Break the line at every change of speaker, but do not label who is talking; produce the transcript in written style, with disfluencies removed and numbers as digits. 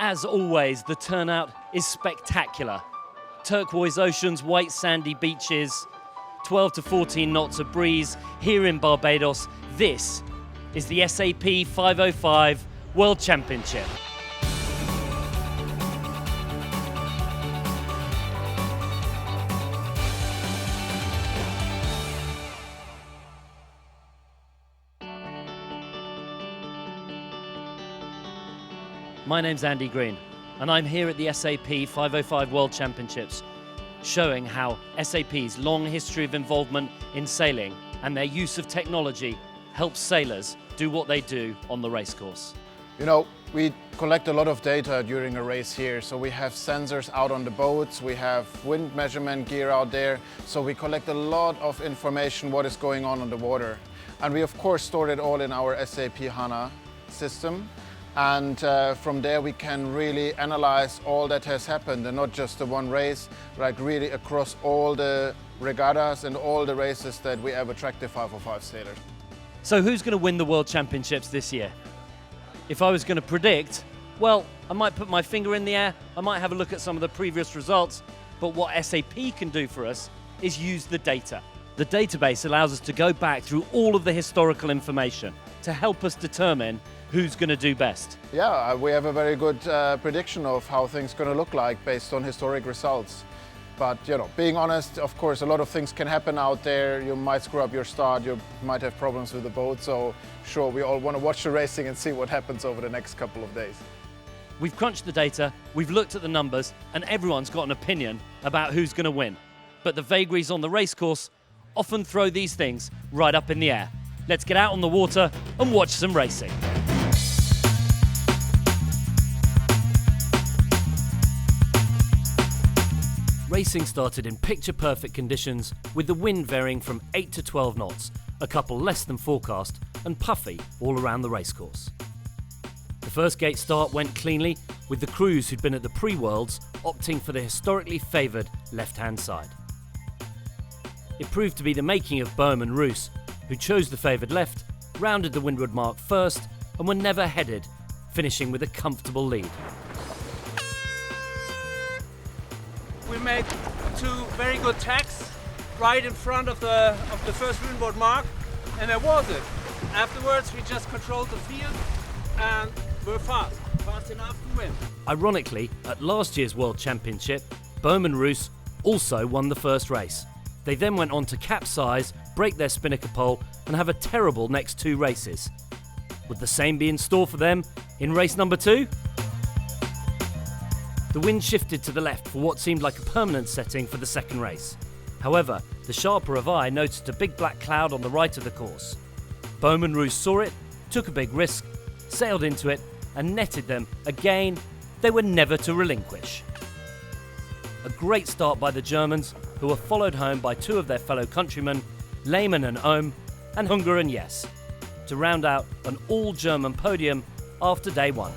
As always, the turnout is spectacular. Turquoise oceans, white sandy beaches, 12 to 14 knots of breeze here in Barbados. This is the SAP 505 World Championship. My name's Andy Green, and I'm here at the SAP 505 World Championships, showing how SAP's long history of involvement in sailing and their use of technology helps sailors do what they do on the racecourse.
You know, we collect a lot of data during a race here, so we have sensors out on the boats, we have wind measurement gear out there, so we collect a lot of information what is going on the water. And we of course store it all in our SAP HANA system. And from there we can really analyze all that has happened, and not just the one race, like really across all the regattas and all the races that we ever tracked the 505 sailors.
So who's going to win the World Championships this year? If I was going to predict, well, I might put my finger in the air, I might have a look at some of the previous results, but what SAP can do for us is use the data. The database allows us to go back through all of the historical information to help us determine who's going to do best.
Yeah, we have a very good prediction of how things are going to look like based on historic results. But, you know, being honest, of course, a lot of things can happen out there. You might screw up your start, you might have problems with the boat. So, sure, we all want to watch the racing and see what happens over the next couple of days.
We've crunched the data, we've looked at the numbers, and everyone's got an opinion about who's going to win. But the vagaries on the racecourse often throw these things right up in the air. Let's get out on the water and watch some racing. Racing started in picture-perfect conditions, with the wind varying from 8 to 12 knots, a couple less than forecast, and puffy all around the racecourse. The first gate start went cleanly, with the crews who'd been at the pre-Worlds opting for the historically favoured left-hand side. It proved to be the making of Boehm and Roos, who chose the favoured left, rounded the windward mark first, and were never headed, finishing with a comfortable lead.
We made two very good tacks right in front of the first windward mark, and that was it. Afterwards, we just controlled the field and were fast enough to win.
Ironically, at last year's World Championship, Boehm and Roos also won the first race. They then went on to capsize, break their spinnaker pole, and have a terrible next two races. Would the same be in store for them in race number 2? The wind shifted to the left for what seemed like a permanent setting for the second race. However, the sharper of eye noticed a big black cloud on the right of the course. Boehm and Roos saw it, took a big risk, sailed into it, and netted them again they were never to relinquish. A great start by the Germans, who were followed home by two of their fellow countrymen, Lehmann and Ohm, and Hunger and Yes, to round out an all-German podium after day one.